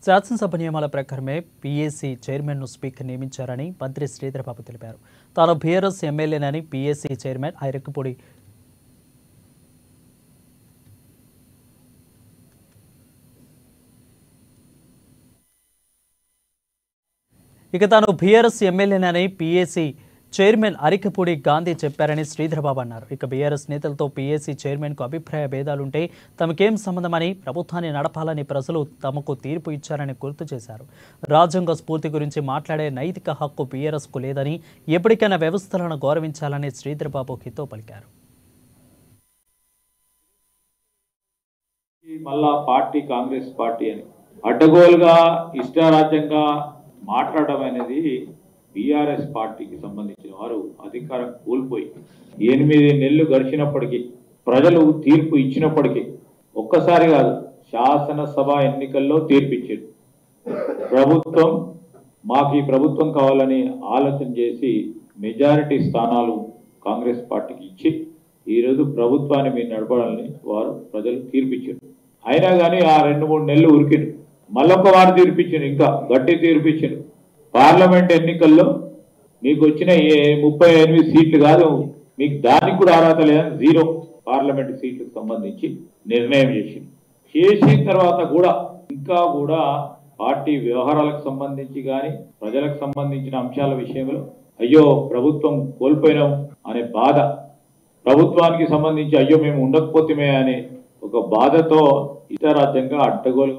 శాసనసభ నియమాల ప్రకారమే పీఏసీ చైర్మన్ను స్పీకర్ నియమించారని మంత్రి శ్రీధరబాబు తెలిపారు. తాను బీఆర్ఎస్ ఎమ్మెల్యేనని PAC chairman Arikapudi PAC chairman Arikapudi Gandhi చెప్పారని శ్రీధరబాబు అన్నారు. ఇక బీఆర్ఎస్ నేతలతో పీఏసీ చైర్మన్కు అభిప్రాయ భేదాలుంటే తమకేం సంబంధమని, ప్రభుత్వాన్ని నడపాలని ప్రజలు తమకు తీర్పు ఇచ్చారని గుర్తు చేశారు. రాజ్యాంగ స్ఫూర్తి గురించి మాట్లాడే నైతిక హక్కు బీఆర్ఎస్కు లేదని, ఎప్పటికైనా వ్యవస్థలను గౌరవించాలని శ్రీధరబాబు హితో పలికారు. మళ్ళా పార్టీ కాంగ్రెస్ పార్టీ అని అడ్డగోలుగా ఇష్టారాజ్యంగా మాట్లాడడం అనేది బీఆర్ఎస్ పార్టీకి సంబంధించిన వారు అధికారం కోల్పోయి 8 నెలలు గడిచినప్పటికీ, ప్రజలు తీర్పు ఇచ్చినప్పటికీ, ఒక్కసారి కాదు శాసనసభ ఎన్నికల్లో తీర్పు ఇచ్చారు. ప్రభుత్వం మాకు ఈ ప్రభుత్వం కావాలని ఆలోచన చేసి మెజారిటీ స్థానాలు కాంగ్రెస్ పార్టీకి ఇచ్చి ఈరోజు ప్రభుత్వాన్ని మీరు నడపడాలని వారు ప్రజలు తీర్పిచ్చారు. అయినా కానీ ఆ 2-3 నెలలు ఉరికిరు. మళ్ళొక వారు తీర్పిచ్చారు, ఇంకా గట్టి తీర్పిచ్చారు. పార్లమెంట్ ఎన్నికల్లో మీకు వచ్చిన 38 సీట్లు కాదు, మీకు దానికి కూడా అర్హత లేదని 0 పార్లమెంట్ సీట్లకు సంబంధించి నిర్ణయం చేసిన తర్వాత కూడా ఇంకా కూడా పార్టీ వ్యవహారాలకు సంబంధించి కానీ ప్రజలకు సంబంధించిన అంశాల విషయంలో అయ్యో ప్రభుత్వం కోల్పోయినాం అనే బాధ, ప్రభుత్వానికి సంబంధించి అయ్యో మేము ఉండకపోతేమే అనే ఒక బాధతో ఇతరాజ్యంగా అడ్డగోలు